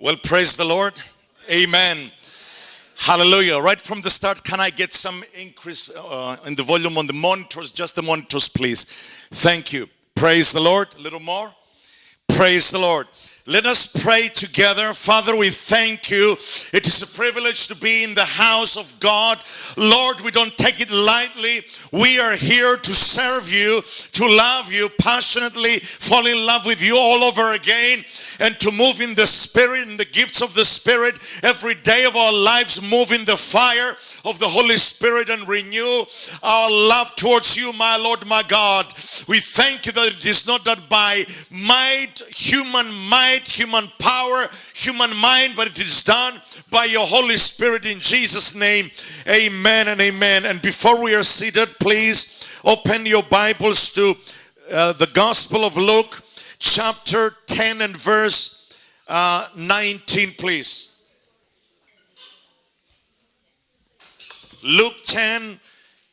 Well, praise the Lord. Amen. Hallelujah. Right from the start, can I get some increase in the volume on the monitors? Just the monitors, please. Thank you. Praise the Lord. A little more. Praise the Lord. Let us pray together. Father, we thank you. It is a privilege to be in the house of God. Lord, we don't take it lightly. We are here to serve you, to love you passionately, fall in love with you all over again, and to move in the Spirit and the gifts of the Spirit every day of our lives. Move in the fire of the Holy Spirit and renew our love towards you, my Lord, my God. We thank you that it is not that by might, human power, human mind, but it is done by your Holy Spirit in Jesus' name. Amen and amen. And before we are seated, please open your Bibles to the Gospel of Luke, chapter 10 and verse 19, please. Luke 10,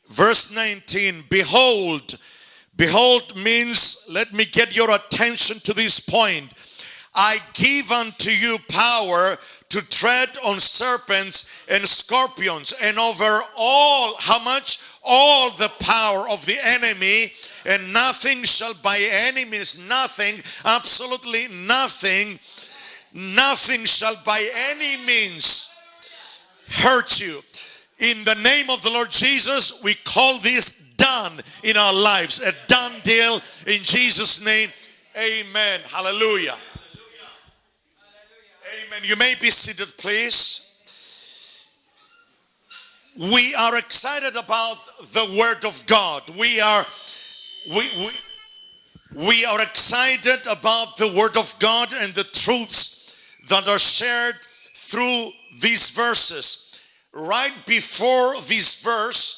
verse 19. Behold means, let me get your attention to this point. I give unto you power to tread on serpents and scorpions and over all, how much? All the power of the enemy, and nothing shall by any means, nothing, absolutely nothing shall by any means hurt you. In the name of the Lord Jesus, we call this done in our lives, a done deal in Jesus' name. Amen. Hallelujah. Amen. You may be seated, please. We are excited about the Word of God. We are excited about the Word of God and the truths that are shared through these verses. Right before this verse,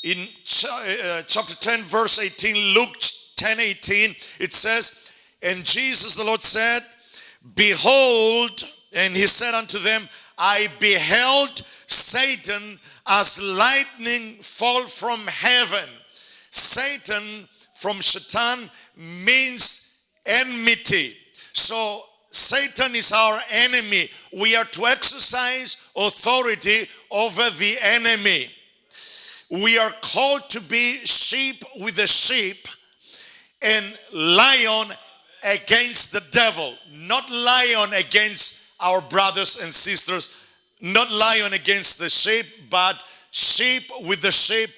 in chapter 10, verse 18, Luke 10:18, it says, and Jesus the Lord said, behold, and he said unto them, I beheld Satan as lightning fall from heaven. Satan from Shaitan means enmity. So Satan is our enemy. We are to exercise authority over the enemy. We are called to be sheep with the sheep and lion against the devil. Not lion against our brothers and sisters. Not lion against the sheep, but sheep with the sheep,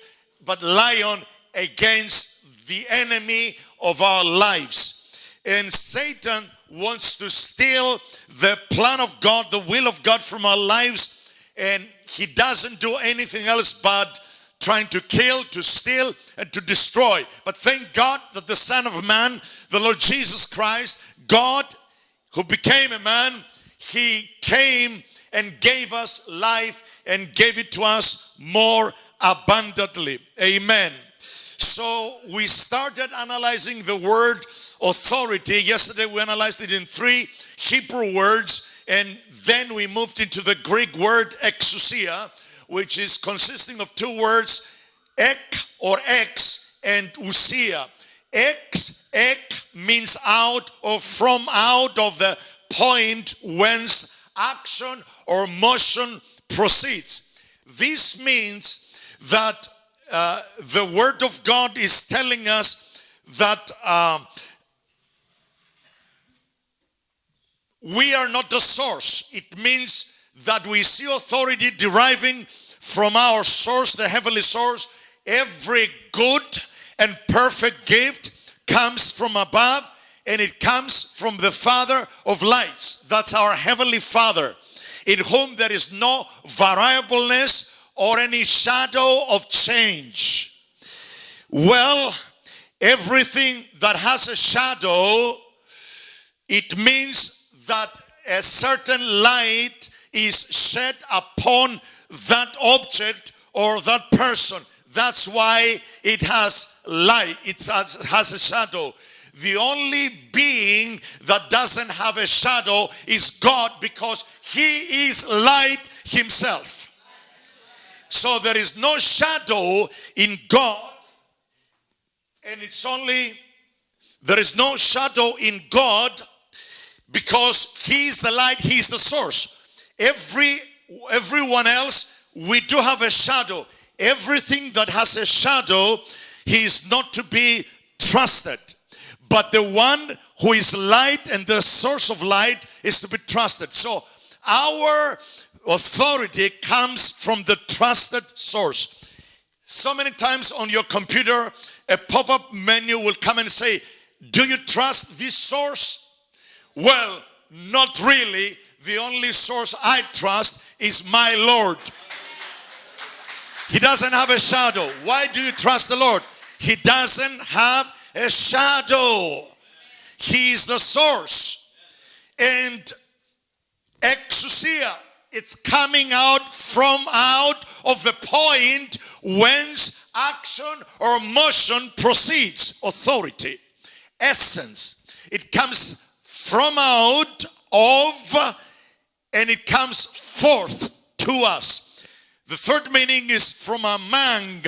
but lion against the enemy of our lives. And Satan wants to steal the plan of God, the will of God from our lives, and he doesn't do anything else but trying to kill, to steal, and to destroy. But thank God that the Son of Man, the Lord Jesus Christ, God who became a man, he came and gave us life and gave it to us more abundantly. Amen. So we started analyzing the word authority. Yesterday we analyzed it in 3 Hebrew words, and then we moved into the Greek word exousia, which is consisting of 2 words, ek or ex and ousia. Ek means out or from out of the point whence action or motion proceeds. This means that the Word of God is telling us that we are not the source. It means that we see authority deriving from our source, the heavenly source. Every good and perfect gift comes from above, and it comes from the Father of lights. That's our heavenly Father, in whom there is no variableness or any shadow of change. Well, everything that has a shadow, it means that a certain light is shed upon that object or that person. That's why it has light, it has a shadow. The only being that doesn't have a shadow is God, because he is light himself. So there is no shadow in God, and there is no shadow in God because he is the light, he is the source. Everyone else, we do have a shadow. Everything that has a shadow, he is not to be trusted. But the one who is light and the source of light is to be trusted. So our authority comes from the trusted source. So many times on your computer, a pop-up menu will come and say, do you trust this source? Well, not really. The only source I trust is my Lord. He doesn't have a shadow. Why do you trust the Lord? He doesn't have a shadow. He is the source. And exousia, it's coming out of the point whence action or motion proceeds. Authority, essence. It comes from out of, and it comes forth to us. The third meaning is from among,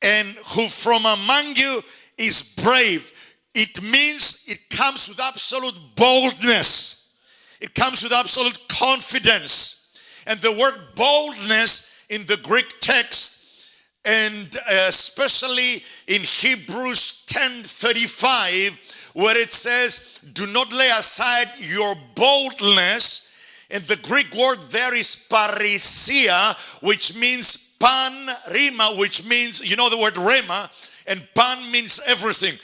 and who from among you is brave. It means it comes with absolute boldness. It comes with absolute confidence. And the word boldness in the Greek text, and especially in Hebrews 10:35, where it says, do not lay aside your boldness. And the Greek word there is parisia, which means pan rima, which means, you know the word rema, and pan means everything.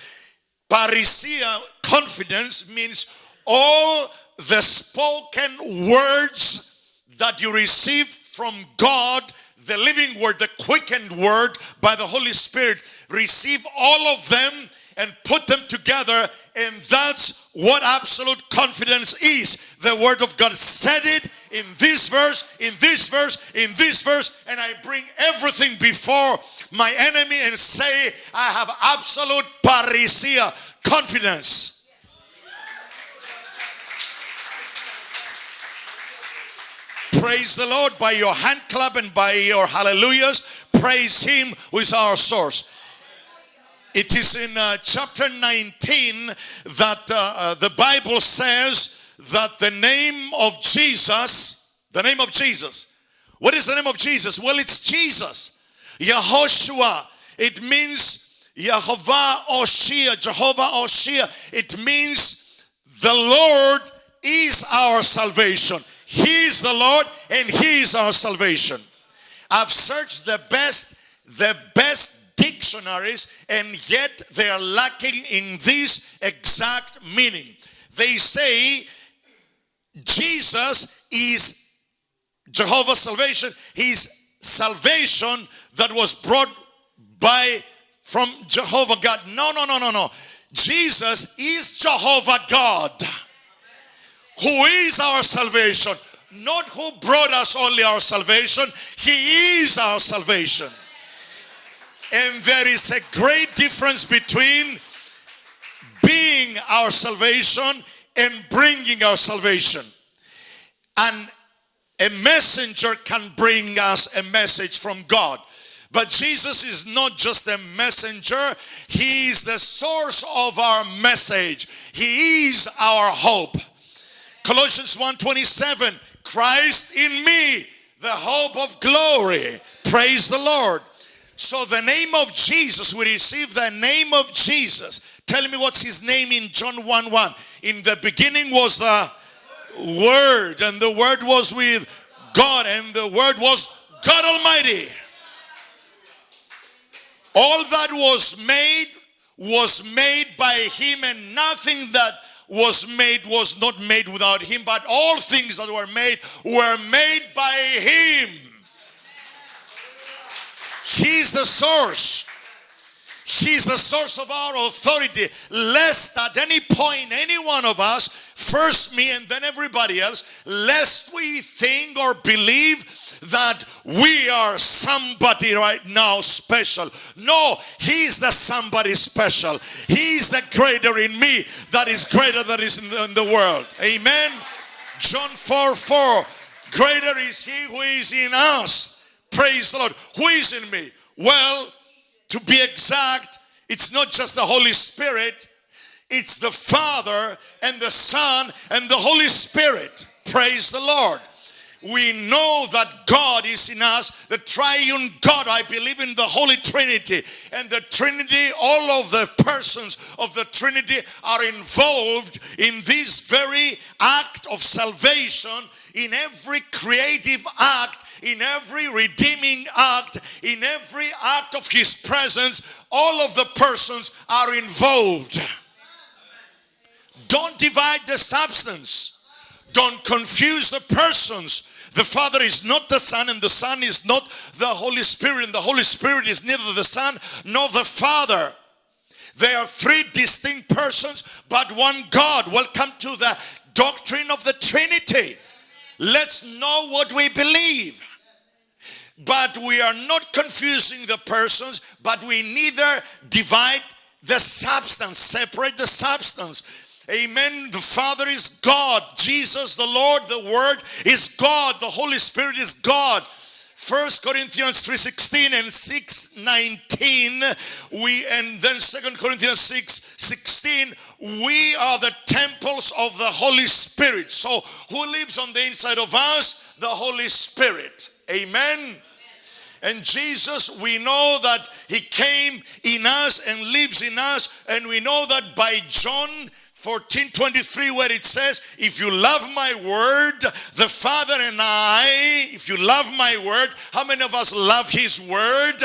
Parisia, confidence, means all the spoken words that you receive from God, the living word, the quickened word by the Holy Spirit. Receive all of them and put them together, and that's what absolute confidence is. The word of God said it in this verse, in this verse, in this verse, and I bring everything before my enemy and say, I have absolute parisia, confidence. Praise the Lord by your hand clap and by your hallelujahs. Praise him who is our source. It is in chapter 19 that the Bible says that the name of Jesus, what is the name of Jesus? Well, it's Jesus. Yehoshua. It means Jehovah Oshia. It means the Lord is our salvation. He is the Lord and he is our salvation. I've searched the best dictionaries, and yet they are lacking in this exact meaning. They say Jesus is Jehovah's salvation. He's salvation that was brought from Jehovah God. No. Jesus is Jehovah God, who is our salvation. Not who brought us only our salvation. He is our salvation. And there is a great difference between being our salvation and bringing our salvation. And a messenger can bring us a message from God. But Jesus is not just a messenger. He is the source of our message. He is our hope. Colossians 1:27, Christ in me, the hope of glory. Praise the Lord. So the name of Jesus, we receive the name of Jesus. Tell me what's his name in John 1:1. In the beginning was the Word, and the Word was with God, and the Word was God Almighty. All that was made by him, and nothing that was not made without him, but all things that were made by him. He's the source. He's the source of our authority. Lest at any point, any one of us, first me and then everybody else, lest we think or believe that we are somebody right now special. No, he's the somebody special. He's the greater in me that is greater than is in the world. Amen. John 4:4. Greater is he who is in us. Praise the Lord. Who is in me? Well, to be exact, it's not just the Holy Spirit. It's the Father and the Son and the Holy Spirit. Praise the Lord. We know that God is in us, the triune God. I believe in the Holy Trinity. And the Trinity, all of the persons of the Trinity are involved in this very act of salvation, in every creative act, in every redeeming act, in every act of His presence. All of the persons are involved. Don't divide the substance. Don't confuse the persons. The Father is not the Son, and the Son is not the Holy Spirit, and the Holy Spirit is neither the Son nor the Father. They are three distinct persons, but one God. Welcome to the doctrine of the Trinity. Let's know what we believe. But we are not confusing the persons, but we neither divide the substance, separate the substance. Amen. The Father is God. Jesus, the Lord, the Word is God. The Holy Spirit is God. 1 Corinthians 3:16 and 6:19. And then 2 Corinthians 6:16. We are the temples of the Holy Spirit. So who lives on the inside of us? The Holy Spirit. Amen. And Jesus, we know that He came in us and lives in us. And we know that by John 14:23, where it says, if you love my word, the Father and I, if you love my word, how many of us love His word?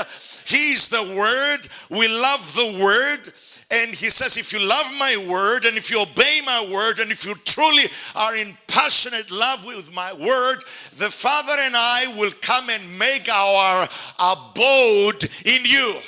He is the word. We love the word. And He says, if you love my word, and if you obey my word, and if you truly are in passionate love with my word, the Father and I will come and make our abode in you.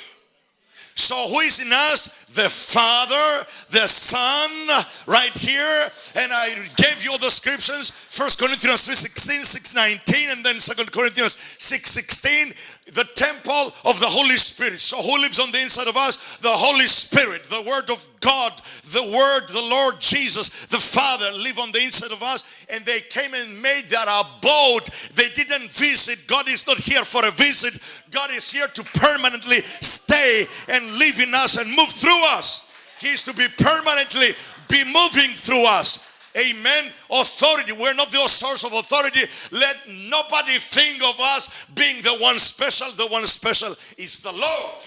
So who is in us? The Father, the Son, right here. And I gave you all the scriptures. 1 Corinthians 3:16, 6:19, and then 2 Corinthians 6:16. The temple of the Holy Spirit. So who lives on the inside of us? The Holy Spirit, the Word of God, the Word, the Lord Jesus, the Father live on the inside of us. And they came and made their abode. They didn't visit. God is not here for a visit. God is here to permanently stay and live in us and move through us. He is to be permanently be moving through us. Amen. Authority. We're not the source of authority. Let nobody think of us being the one special. The one special is the Lord.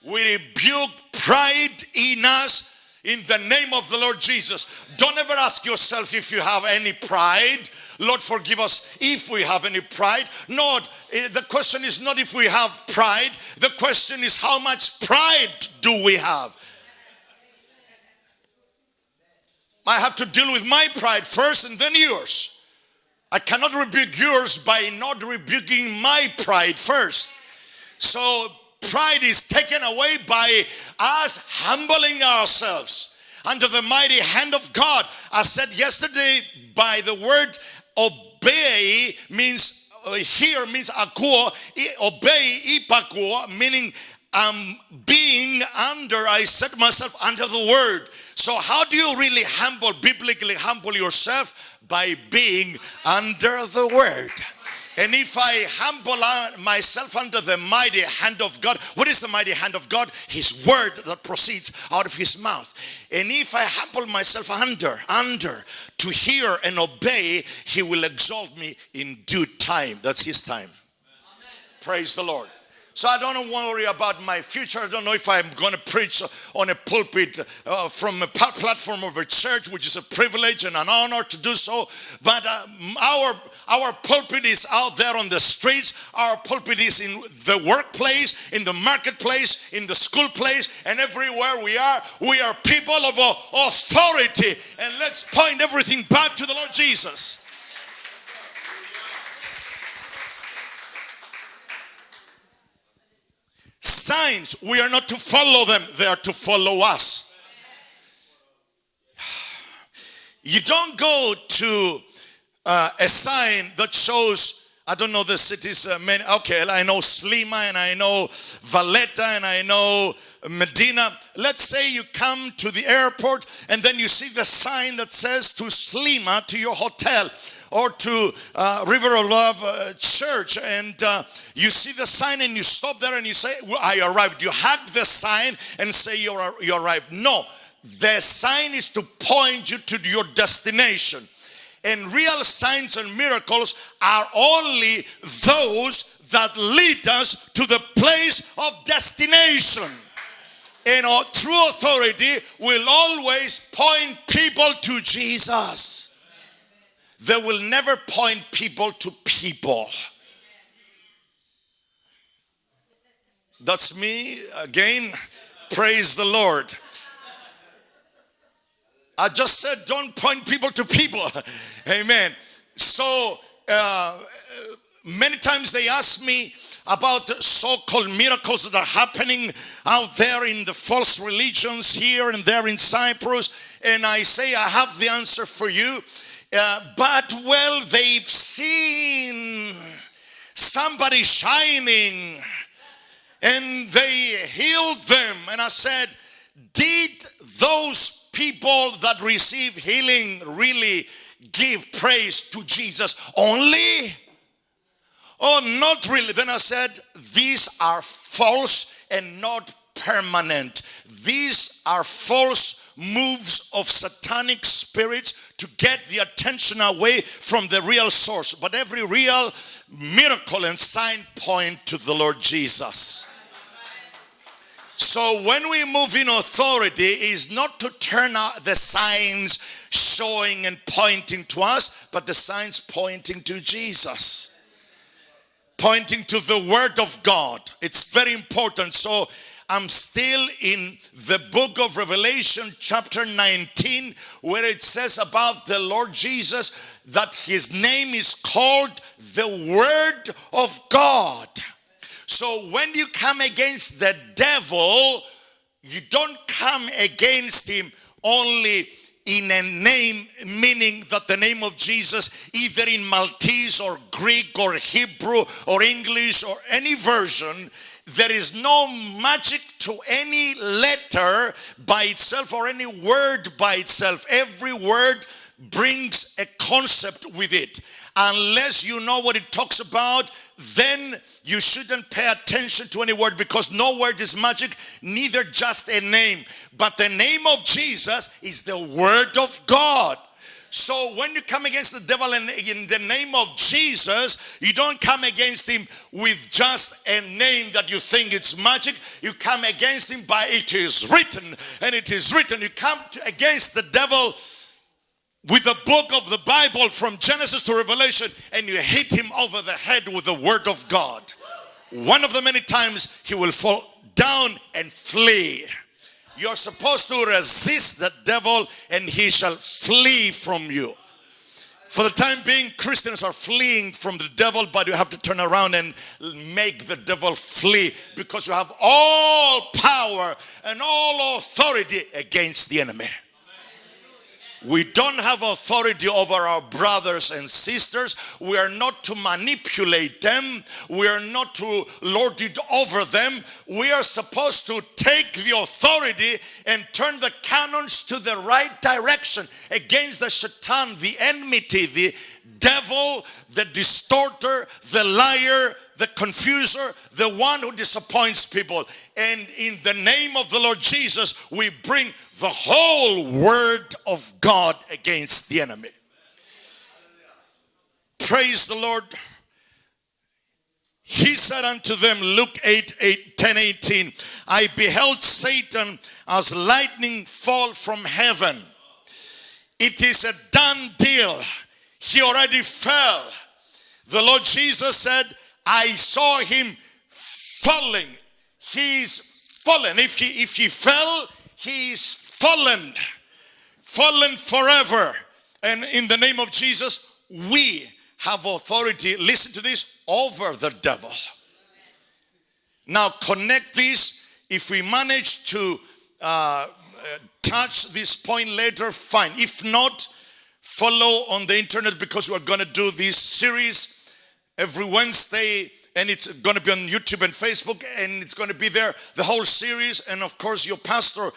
We rebuke pride in us in the name of the Lord Jesus. Don't ever ask yourself if you have any pride. Lord, forgive us if we have any pride. No, the question is not if we have pride. The question is how much pride do we have? I have to deal with my pride first and then yours. I cannot rebuke yours by not rebuking my pride first. So pride is taken away by us humbling ourselves under the mighty hand of God. I said yesterday, by the word obey means, here means akuo, obey, ipakuo, meaning being under, I set myself under the word. So how do you really biblically humble yourself? By being under the word. And if I humble myself under the mighty hand of God, what is the mighty hand of God? His word that proceeds out of His mouth. And if I humble myself under to hear and obey, He will exalt me in due time. That's His time. Amen. Praise the Lord. So I don't worry about my future. I don't know if I'm going to preach on a pulpit from a platform of a church, which is a privilege and an honor to do so. But our pulpit is out there on the streets. Our pulpit is in the workplace, in the marketplace, in the school place, and everywhere we are people of authority. And let's point everything back to the Lord Jesus. Signs, we are not to follow them, they are to follow us. You don't go to a sign that shows, I don't know the cities, okay, I know Slima and I know Valletta and I know Medina. Let's say you come to the airport and then you see the sign that says to Slima, to your hotel. or to River of Love Church, and you see the sign and you stop there and you say, well, I arrived. You hug the sign and say you arrived. No, the sign is to point you to your destination. And real signs and miracles are only those that lead us to the place of destination. And our true authority will always point people to Jesus. They will never point people to people. That's me again. Praise the Lord. I just said don't point people to people. Amen. So many times they ask me about so-called miracles that are happening out there in the false religions here and there in Cyprus. And I say I have the answer for you. But well, they've seen somebody shining and they healed them. And I said, did those people that receive healing really give praise to Jesus only? Oh, not really. Then I said, these are false and not permanent. These are false moves of satanic spirits to get the attention away from the real source. But every real miracle and sign point to the Lord Jesus. So when we move in authority, is not to turn out the signs showing and pointing to us, but the signs pointing to Jesus. Pointing to the Word of God. It's very important. So I'm still in the book of Revelation chapter 19, where it says about the Lord Jesus that his name is called the Word of God. So when you come against the devil, you don't come against him only in a name, meaning that the name of Jesus, either in Maltese or Greek or Hebrew or English or any version, there is no magic to any letter by itself or any word by itself. Every word brings a concept with it. Unless you know what it talks about, then you shouldn't pay attention to any word, because no word is magic, neither just a name. But the name of Jesus is the Word of God. So when you come against the devil in the name of Jesus, you don't come against him with just a name that you think it's magic. You come against him by it is written, and it is written. You come against the devil with the book of the Bible from Genesis to Revelation, and you hit him over the head with the Word of God. One of the many times he will fall down and flee. You're supposed to resist the devil and he shall flee from you. For the time being, Christians are fleeing from the devil, but you have to turn around and make the devil flee, because you have all power and all authority against the enemy. We don't have authority over our brothers and sisters. We are not to manipulate them. We are not to lord it over them. We are supposed to take the authority and turn the cannons to the right direction against the shaitan, the enmity, the devil, the distorter, the liar, the confuser, the one who disappoints people. And in the name of the Lord Jesus, we bring the whole Word of God against the enemy. Praise the Lord. He said unto them, Luke 10:18, I beheld Satan as lightning fall from heaven. It is a done deal. He already fell. The Lord Jesus said, I saw him falling. He's fallen. If he fell, he's fallen. Fallen forever. And in the name of Jesus, we have authority, listen to this, over the devil. Now connect this. If we manage to touch this point later, fine. If not, follow on the internet, because we're going to do this series every Wednesday, and it's going to be on YouTube and Facebook, and it's going to be there, the whole series. And of course, your pastor,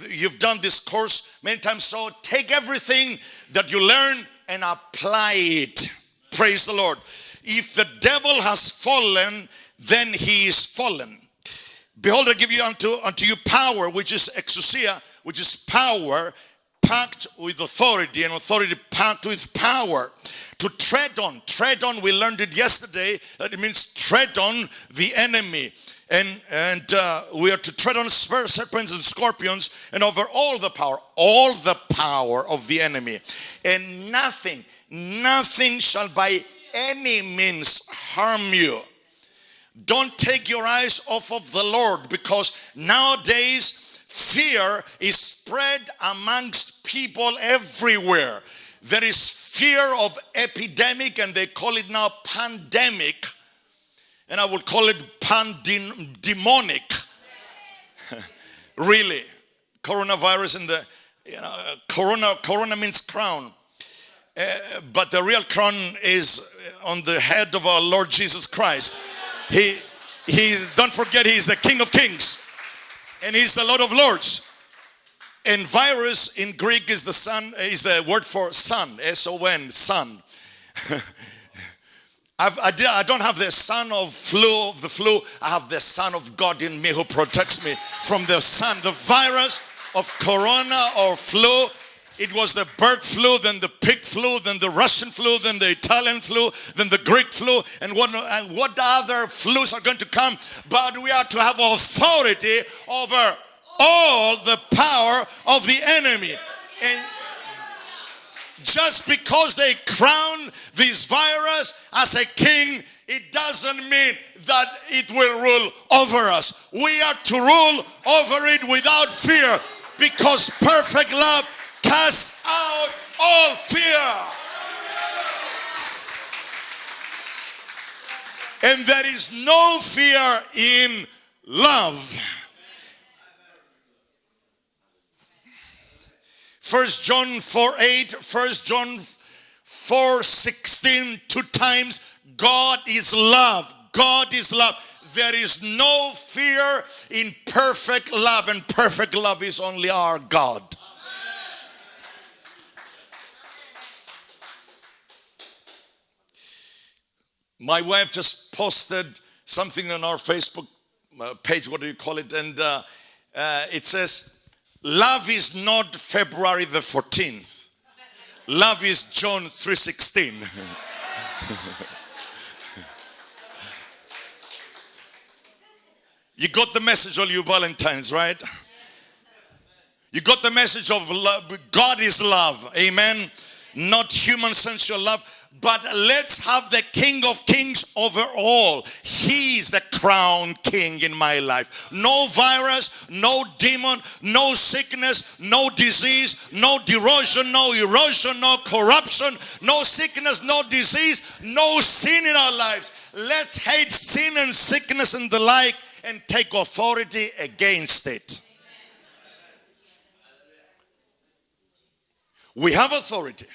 you've done this course many times, so take everything that you learn and apply it. Praise the Lord. If the devil has fallen, then he is fallen. Behold, I give you unto you power, which is exousia, which is power packed with authority, and authority packed with power. To tread on. Tread on, we learned it yesterday, that it means tread on the enemy. And we are to tread on serpents and scorpions, and over all the power of the enemy. And nothing shall by any means harm you. Don't take your eyes off of the Lord, because nowadays fear is spread amongst people everywhere. There is fear of epidemic, and they call it now pandemic, and I would call it pandemonic. Really, coronavirus, corona means crown, but the real crown is on the head of our Lord Jesus Christ. Don't forget, he's the King of Kings, and he's the Lord of Lords. And virus in Greek is the word for son, S-O-N, son. I don't have the son of the flu. I have the Son of God in me who protects me from the sun. The virus of corona or flu, it was the bird flu, then the pig flu, then the Russian flu, then the Italian flu, then the Greek flu, and what other flus are going to come. But we are to have authority over all the power of the enemy. And just because they crown this virus as a king, it doesn't mean that it will rule over us. We are to rule over it without fear, because perfect love casts out all fear. And there is no fear in love. 1 John 4:8, 1 John 4:16, 2 times. God is love. God is love. There is no fear in perfect love, and perfect love is only our God. My wife just posted something on our Facebook page, what do you call it? And it says, love is not February the 14th. Love is John 3:16. You got the message, all you Valentines, right? You got the message of love. God is love. Amen. Not human sensual love. But let's have the King of Kings over all. He's the crown king in my life. No virus, no demon, no sickness, no disease, no erosion, no corruption, no sickness, no disease, no sin in our lives. Let's hate sin and sickness and the like, and take authority against it. We have authority,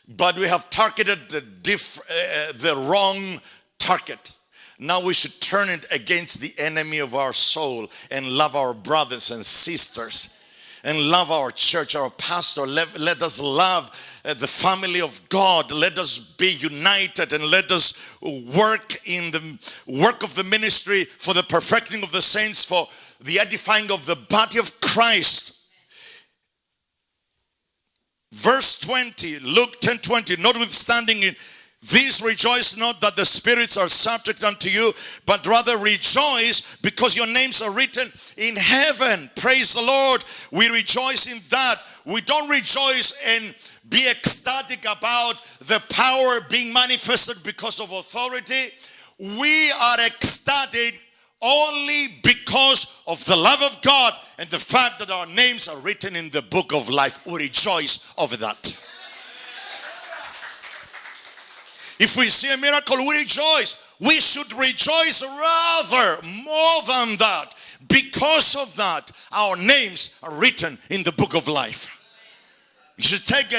but we have targeted the wrong target. Now we should turn it against the enemy of our soul and love our brothers and sisters and love our church, our pastor. Let us love the family of God. Let us be united, and let us work in the work of the ministry for the perfecting of the saints, for the edifying of the body of Christ. Verse 20, Luke 10:20, notwithstanding in this rejoice not that the spirits are subject unto you, but rather rejoice because your names are written in heaven. Praise the Lord. We rejoice in that. We don't rejoice and be ecstatic about the power being manifested because of authority. We are ecstatic only because of the love of God and the fact that our names are written in the book of life. We rejoice over that. If we see a miracle, we rejoice. We should rejoice rather more than that. Because of that, our names are written in the book of life. You should take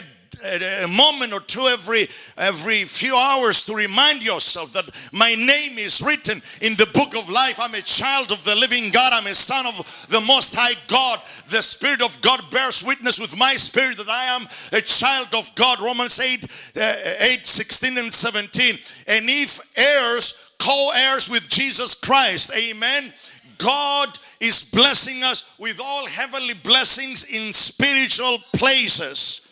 a moment or two every few hours to remind yourself that my name is written in the book of life. I'm a child of the living God. I'm a son of the Most High God. The Spirit of God bears witness with my spirit that I am a child of God. Romans 8:16 and 17. And if heirs, co-heirs with Jesus Christ. Amen. God is blessing us with all heavenly blessings in spiritual places.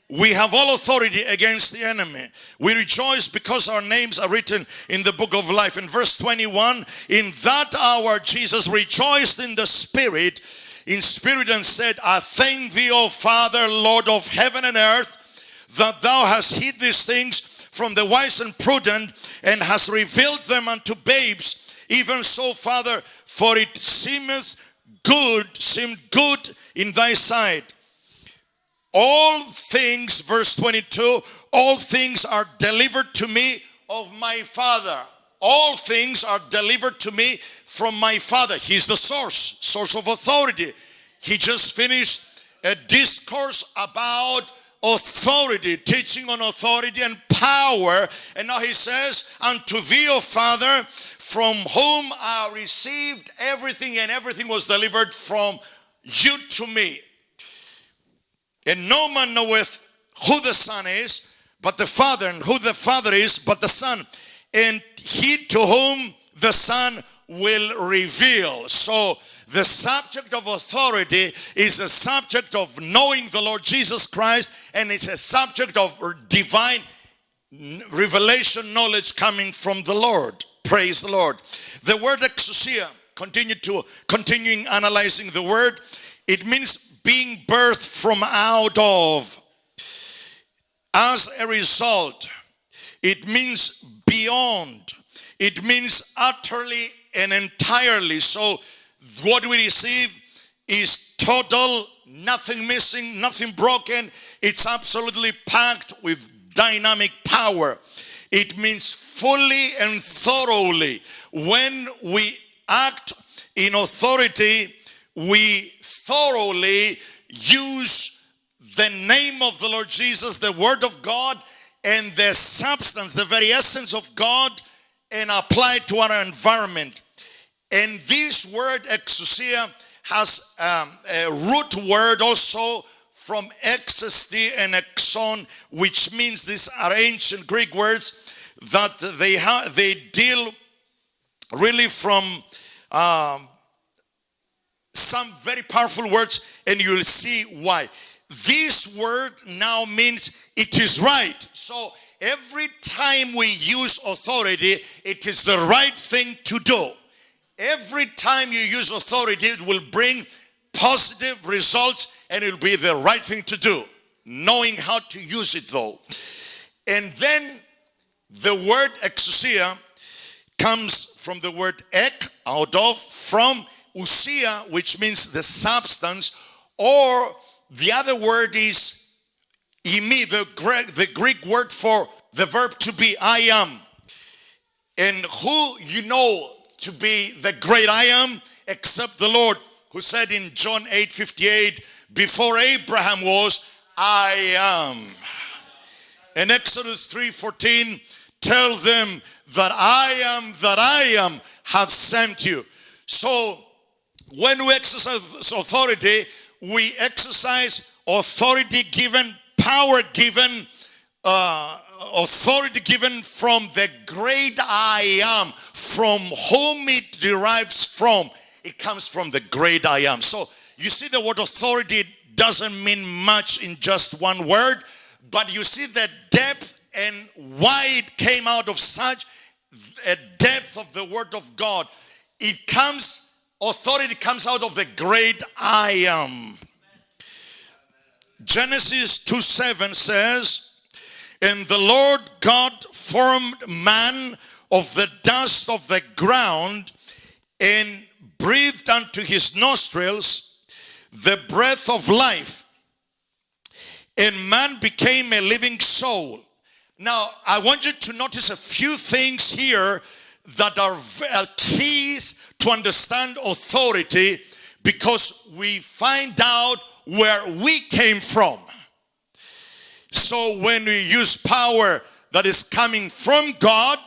We have all authority against the enemy. We rejoice because our names are written in the book of life. In verse 21, in that hour Jesus rejoiced in spirit and said, I thank thee, O Father, Lord of heaven and earth, that thou hast hid these things from the wise and prudent, and hast revealed them unto babes. Even so, Father, for it seemed good in thy sight. All things, verse 22, all things are delivered to me of my Father. All things are delivered to me from my Father. He's the source of authority. He just finished a discourse about authority, teaching on authority and power. And now he says, unto thee, O Father, from whom I received everything, and everything was delivered from you to me. And no man knoweth who the Son is, but the Father, and who the Father is, but the Son, and he to whom the Son will reveal. So the subject of authority is a subject of knowing the Lord Jesus Christ, and it's a subject of divine revelation knowledge coming from the Lord. Praise the Lord. The word exousia, continuing analyzing the word, it means being birthed from out of. As a result, it means beyond. It means utterly and entirely. So what we receive is total, nothing missing, nothing broken. It's absolutely packed with dynamic power. It means fully and thoroughly. When we act in authority, we thoroughly use the name of the Lord Jesus, the Word of God, and the substance, the very essence of God, and apply it to our environment. And this word exousia has a root word also from exesty and exon, which means these are ancient Greek words that they deal really from some very powerful words, and you will see why. This word now means it is right. So every time we use authority, it is the right thing to do. Every time you use authority, it will bring positive results, and it will be the right thing to do, knowing how to use it though. And then the word exousia comes from the word ek, out of, from ousia, which means the substance, or the other word is imi, the Greek word for the verb to be, I am. And who you know to be the great I am except the Lord, who said in John 8:58, before Abraham was, I am. In Exodus 3:14, tell them that I am have sent you. So when we exercise authority, we exercise authority given, power given, authority given from the great I am, from whom it derives from. It comes from the great I am. So you see, the word authority doesn't mean much in just one word, but you see the depth and why it came out of such a depth of the word of God. Authority comes out of the great I am. Genesis 2:7 says, and the Lord God formed man of the dust of the ground, and breathed unto his nostrils the breath of life, and man became a living soul. Now, I want you to notice a few things here that are keys to understand authority, because we find out where we came from. So when we use power that is coming from God,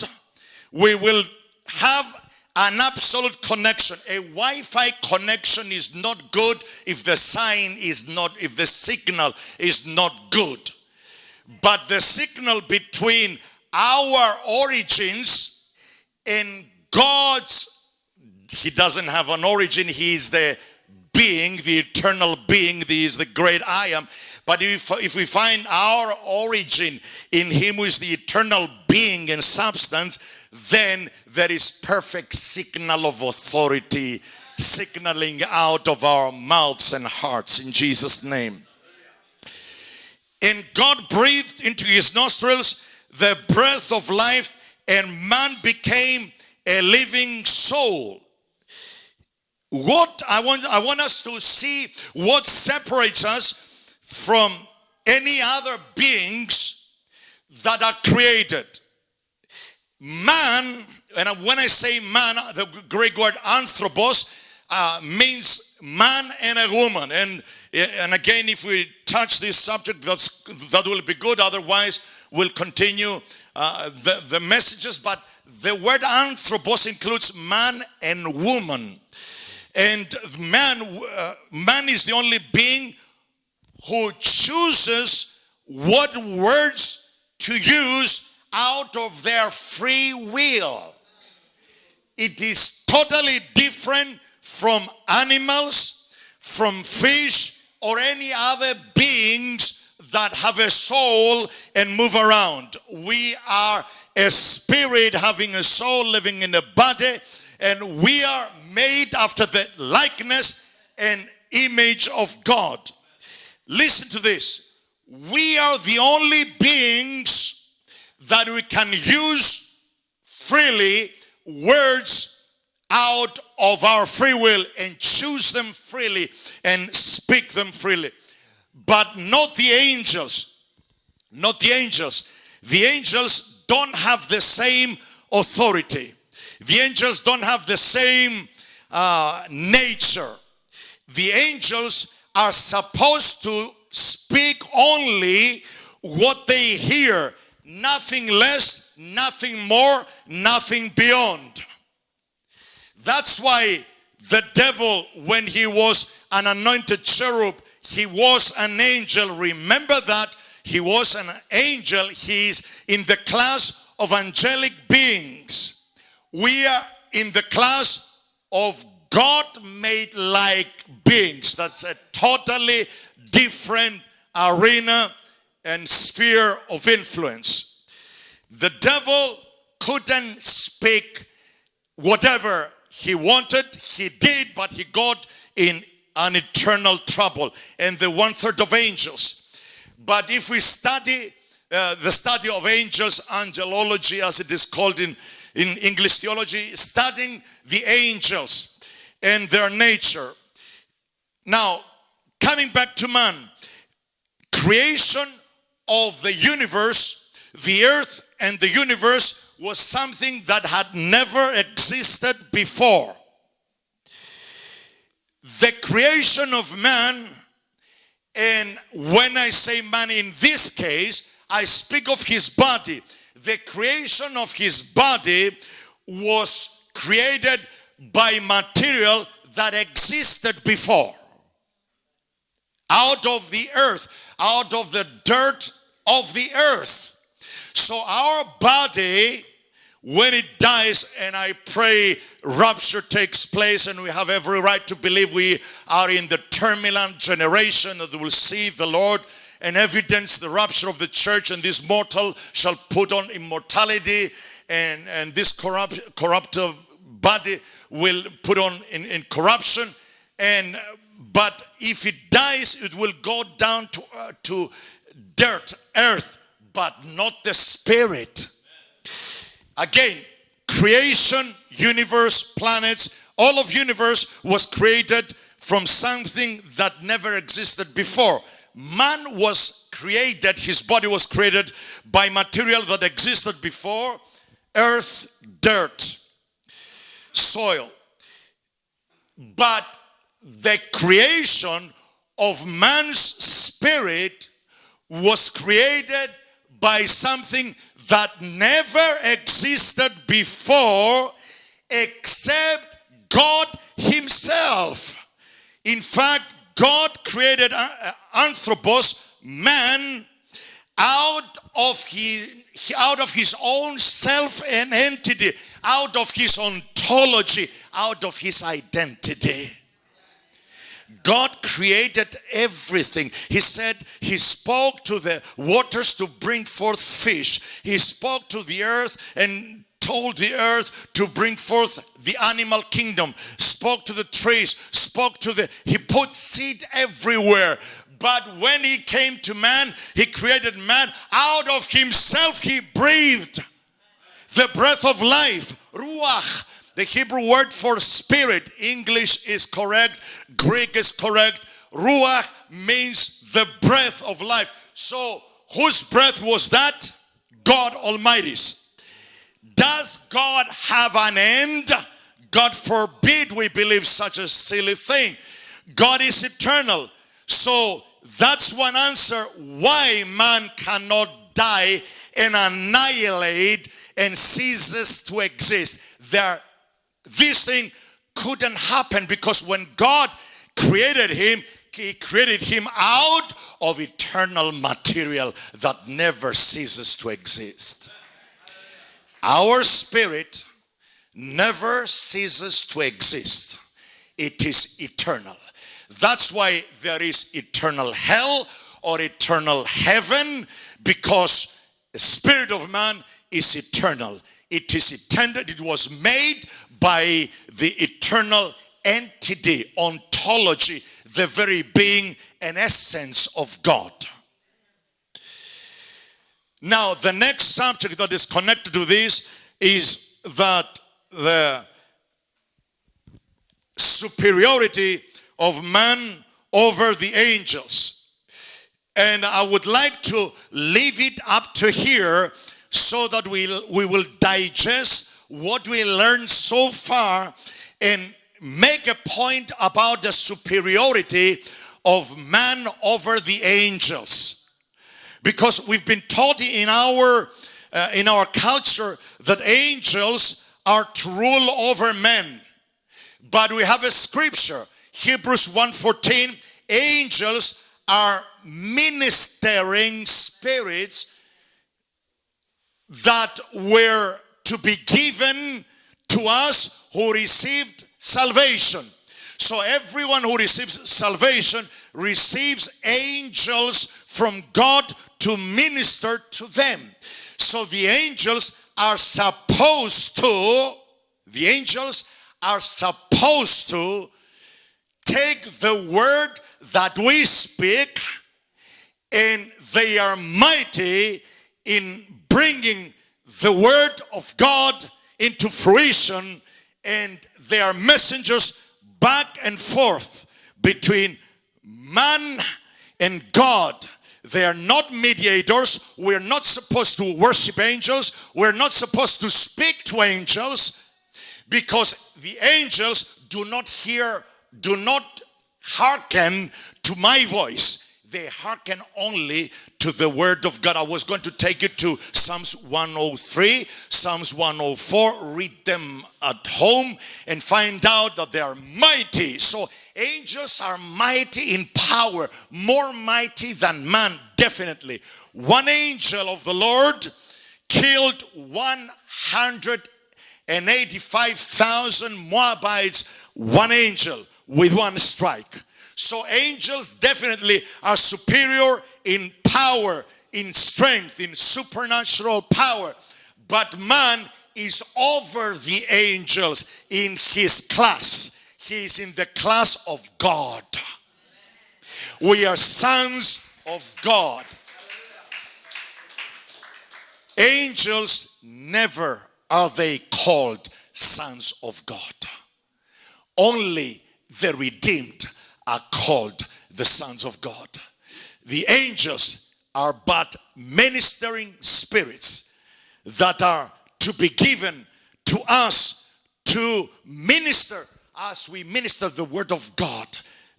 we will have an absolute connection. A Wi-Fi connection is not good if the if the signal is not good. But the signal between our origins and God's, he doesn't have an origin, he is the being, the eternal being, he is the great I am. But if we find our origin in him who is the eternal being and substance, then there is perfect signal of authority signaling out of our mouths and hearts in Jesus' name. And God breathed into his nostrils the breath of life, and man became a living soul. What I want us to see what separates us from any other beings that are created. Man, and when I say man, the Greek word anthropos means man and a woman. And again, if we touch this subject, that will be good. Otherwise, we'll continue the messages. But the word anthropos includes man and woman. And man is the only being who chooses what words to use out of their free will. It is totally different from animals, from fish, or any other beings that have a soul and move around. We are a spirit having a soul living in a body, and we are made after the likeness and image of God. Listen to this. We are the only beings that we can use freely words out of our free will and choose them freely and speak them freely. But not the angels. Not the angels. The angels don't have the same authority. The angels don't have the same nature. The angels are supposed to speak only what they hear. Nothing less, nothing more, nothing beyond. That's why the devil, when he was an anointed cherub, he was an angel. Remember that he was an angel. He's in the class of angelic beings. We are in the class of God-made like beings. That's a totally different arena and sphere of influence. The devil couldn't speak whatever he wanted. He did, but he got in an eternal trouble. And the 1/3 of angels. But if we study the study of angels, angelology as it is called in English theology, studying the angels and their nature. Now, coming back to man, creation of the universe, the earth and the universe was something that had never existed before. The creation of man, and when I say man in this case, I speak of his body. The creation of his body was created by material that existed before. Out of the earth, out of the dirt of the earth. So our body, when it dies, and I pray rapture takes place, and we have every right to believe we are in the terminal generation that will see the Lord and evidence the rapture of the church, and this mortal shall put on immortality, and this corruptive body will put on in corruption. But if it dies, it will go down to dirt, earth, but not the spirit. Again, creation, universe, planets, all of universe was created from something that never existed before. Man was created, his body was created by material that existed before, earth, dirt, soil. But the creation of man's spirit was created by something that never existed before except God himself. In fact, God created anthropos, man, out of his own self and entity, out of his ontology, out of his identity. God created everything. He said he spoke to the waters to bring forth fish. He spoke to the earth and told the earth to bring forth the animal kingdom. Spoke to the trees, he put seed everywhere. But when he came to man, he created man. Out of himself he breathed the breath of life, ruach. The Hebrew word for spirit. English is correct, Greek is correct. Ruach means the breath of life. So whose breath was that? God Almighty's. Does God have an end? God forbid we believe such a silly thing. God is eternal. So that's one answer why man cannot die and annihilate and ceases to exist. This thing couldn't happen because when God created him, he created him out of eternal material that never ceases to exist. Our spirit never ceases to exist. It is eternal. That's why there is eternal hell or eternal heaven, because the spirit of man is eternal. It is intended, it was made by the eternal entity, ontology, the very being and essence of God. Now, the next subject that is connected to this is that the superiority of man over the angels. And I would like to leave it up to here so that we will digest what we learned so far and make a point about the superiority of man over the angels. Because we've been taught in our culture that angels are to rule over men. But we have a scripture, Hebrews 1:14, angels are ministering spirits that were to be given to us who received salvation. So everyone who receives salvation receives angels from God to minister to them. So the angels are supposed to take the word that we speak, and they are mighty in bringing the word of God into fruition, and they are messengers back and forth between man and God. They are not mediators. We're not supposed to worship angels. We're not supposed to speak to angels, because the angels do not hearken to my voice. They hearken only to the word of God. I was going to take you to Psalms 103, Psalms 104. Read them at home and find out that they are mighty. So angels are mighty in power, more mighty than man, definitely. One angel of the Lord killed 185,000 Moabites, one angel with one strike. So angels definitely are superior in power, in strength, in supernatural power. But man is over the angels in his class. He is in the class of God. We are sons of God. Angels, never are they called sons of God. Only the redeemed are called the sons of God. The angels are but ministering spirits that are to be given to us to minister as we minister the word of God.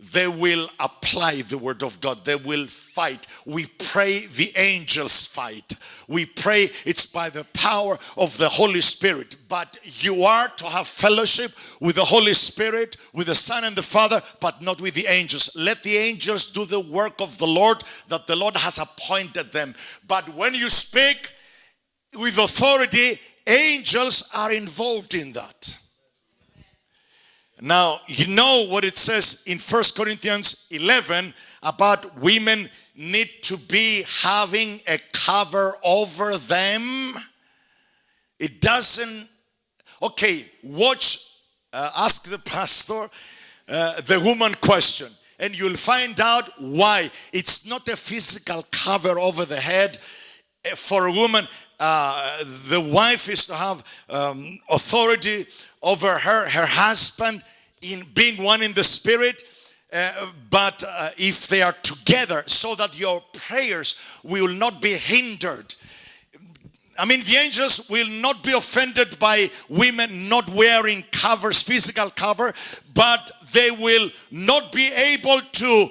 they will apply the word of God. They will fight. We pray, the angels fight. We pray, it's by the power of the Holy Spirit. But you are to have fellowship with the Holy Spirit, with the Son and the Father, but not with the angels. Let the angels do the work of the Lord that the Lord has appointed them. But when you speak with authority, angels are involved in that. Now, you know what it says in 1 Corinthians 11 about women need to be having a cover over them. It doesn't, okay, ask the pastor the woman question, and you'll find out why. It's not a physical cover over the head. For a woman, the wife is to have authority over her husband in being one in the spirit, but if they are together, so that your prayers will not be hindered. I mean, the angels will not be offended by women not wearing covers, physical cover, but they will not be able to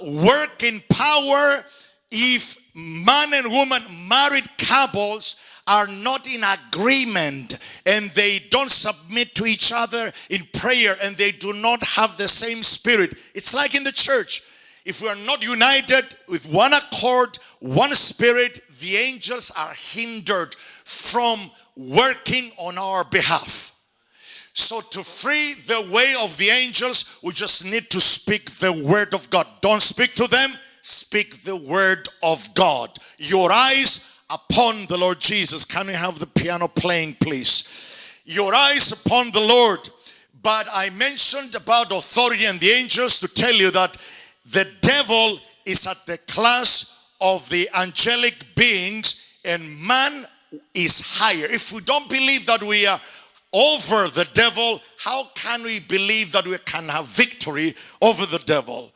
work in power if man and woman, married couples, are not in agreement and they don't submit to each other in prayer and they do not have the same spirit. It's like in the church. If we are not united with one accord, one spirit, the angels are hindered from working on our behalf. So to free the way of the angels, we just need to speak the word of God. Don't speak to them, speak the word of God. Your eyes upon the Lord Jesus. Can we have the piano playing, please? Your eyes upon the Lord. But I mentioned about authority and the angels to tell you that the devil is at the class of the angelic beings and man is higher. If we don't believe that we are over the devil, how can we believe that we can have victory over the devil?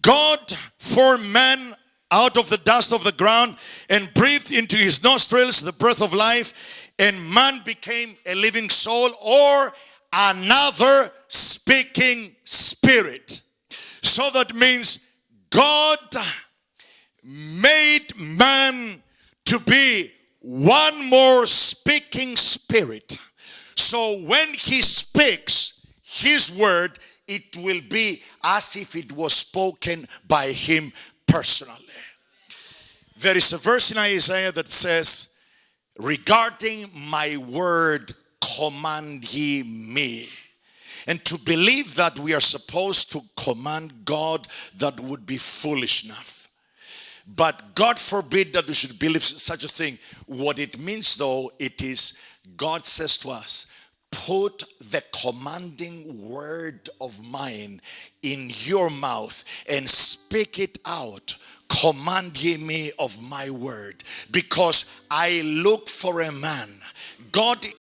God formed man out of the dust of the ground and breathed into his nostrils the breath of life, and man became a living soul, or another speaking spirit. So that means God made man to be one more speaking spirit. So when he speaks his word, it will be as if it was spoken by him personally. There is a verse in Isaiah that says, regarding my word, command ye me. And to believe that we are supposed to command God, that would be foolish enough. But God forbid that we should believe such a thing. What it means though, it is God says to us, put the commanding word of mine in your mouth and speak it out. Command ye me of my word, because I look for a man. God is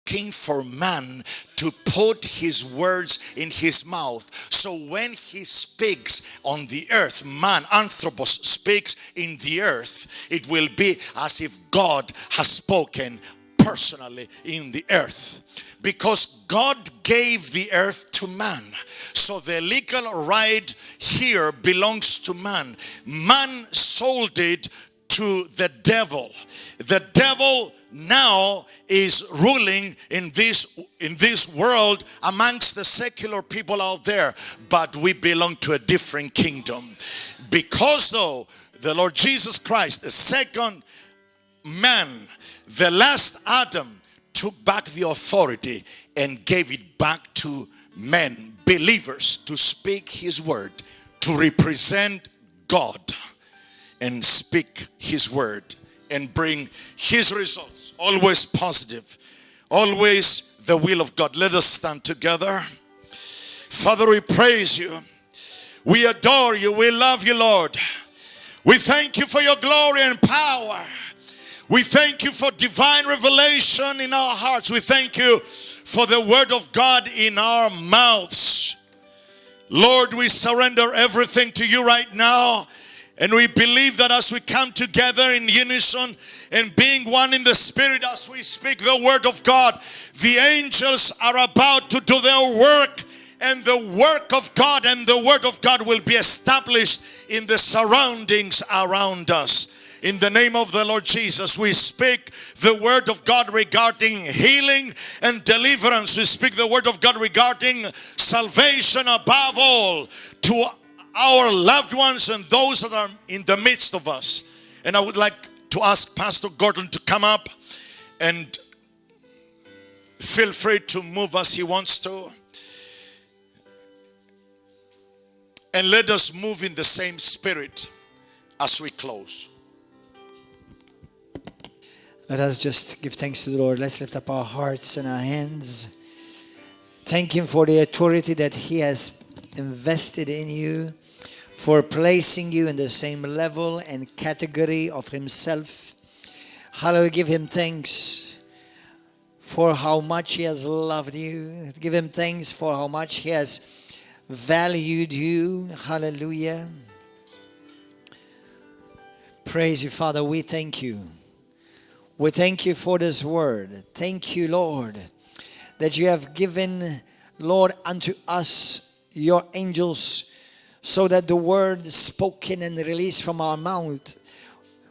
looking for man to put his words in his mouth. So when he speaks on the earth, man, anthropos, speaks in the earth, it will be as if God has spoken personally in the earth. Because God gave the earth to man. So the legal right here belongs to man. Man sold it to the devil. The devil now is ruling in this world amongst the secular people out there. But we belong to a different kingdom. Because though the Lord Jesus Christ, the second man, the last Adam, took back the authority and gave it back to men, believers, to speak his word, to represent God and speak his word and bring his results. Always positive, always the will of God. Let us stand together. Father, we praise you. We adore you. We love you, Lord. We thank you for your glory and power. We thank you for divine revelation in our hearts. We thank you for the word of God in our mouths. Lord, we surrender everything to you right now. And we believe that as we come together in unison and being one in the spirit, as we speak the word of God, the angels are about to do their work and the work of God and the word of God will be established in the surroundings around us. In the name of the Lord Jesus, we speak the word of God regarding healing and deliverance. We speak the word of God regarding salvation above all to our loved ones and those that are in the midst of us. And I would like to ask Pastor Gordon to come up and feel free to move as he wants to. And let us move in the same spirit as we close. Let us just give thanks to the Lord. Let's lift up our hearts and our hands. Thank Him for the authority that He has invested in you, for placing you in the same level and category of Himself. Hallelujah. Give Him thanks for how much He has loved you. Give Him thanks for how much He has valued you. Hallelujah. Praise you, Father. We thank you. We thank you for this word. Thank you, Lord, that you have given, Lord, unto us your angels, so that the word spoken and released from our mouth,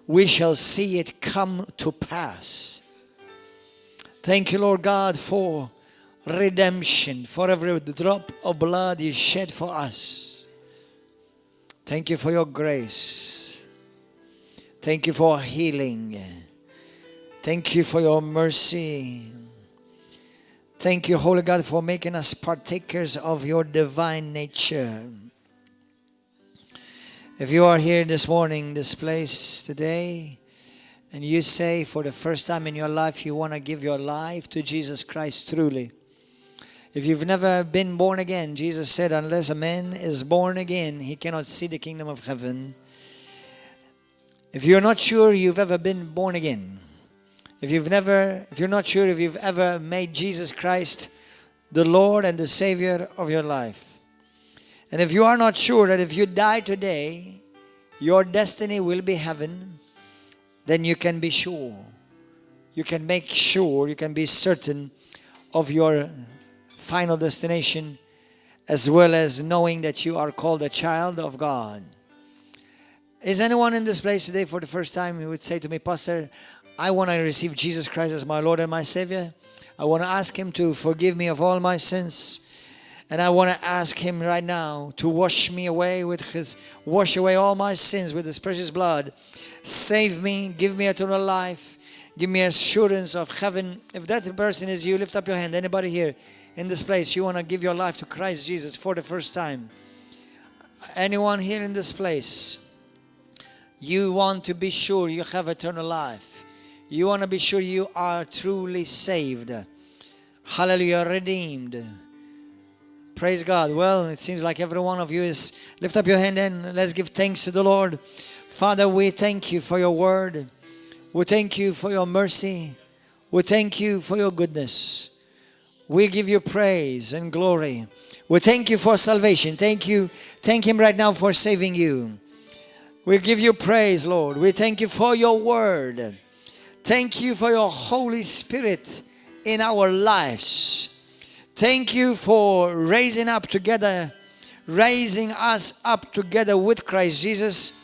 we shall see it come to pass. Thank you, Lord God, for redemption, for every drop of blood you shed for us. Thank you for your grace. Thank you for healing. Thank you for your mercy. Thank you, Holy God, for making us partakers of your divine nature. If you are here this morning, this place today, and you say for the first time in your life you want to give your life to Jesus Christ truly. If you've never been born again, Jesus said, unless a man is born again, he cannot see the kingdom of heaven. If you're not sure you've ever been born again, if you're not sure if you've ever made Jesus Christ the Lord and the Savior of your life, and if you are not sure that if you die today, your destiny will be heaven, then you can be sure. You can make sure, you can be certain of your final destination, as well as knowing that you are called a child of God. Is anyone in this place today for the first time who would say to me, Pastor, I want to receive Jesus Christ as my Lord and my Savior. I want to ask Him to forgive me of all my sins. And I want to ask Him right now to wash me away wash away all my sins with His precious blood. Save me, give me eternal life, give me assurance of heaven. If that person is you, lift up your hand. Anybody here in this place, you want to give your life to Christ Jesus for the first time? Anyone here in this place, you want to be sure you have eternal life. You want to be sure you are truly saved. Hallelujah, redeemed. Praise God. Well, it seems like every one of you is. Lift up your hand and let's give thanks to the Lord. Father, we thank you for your word. We thank you for your mercy. We thank you for your goodness. We give you praise and glory. We thank you for salvation. Thank you. Thank Him right now for saving you. We give you praise, Lord. We thank you for your word. Thank you for your Holy Spirit in our lives. Thank you for raising us up together with Christ Jesus,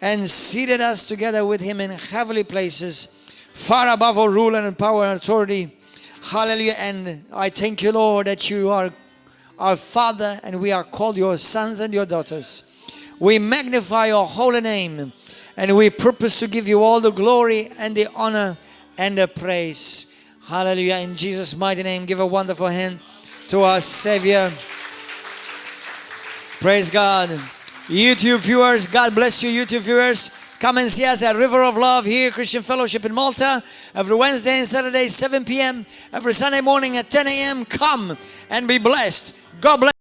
and seated us together with Him in heavenly places, far above all rule and power and authority. Hallelujah. And I thank you, Lord, that you are our Father and we are called your sons and your daughters. We magnify your holy name, and we purpose to give you all the glory and the honor and the praise. Hallelujah. In Jesus' mighty name, give a wonderful hand to our Savior. Praise God. YouTube viewers, God bless you, YouTube viewers. Come and see us at River of Love here, Christian Fellowship in Malta, every Wednesday and Saturday, 7 p.m., every Sunday morning at 10 a.m. Come and be blessed. God bless.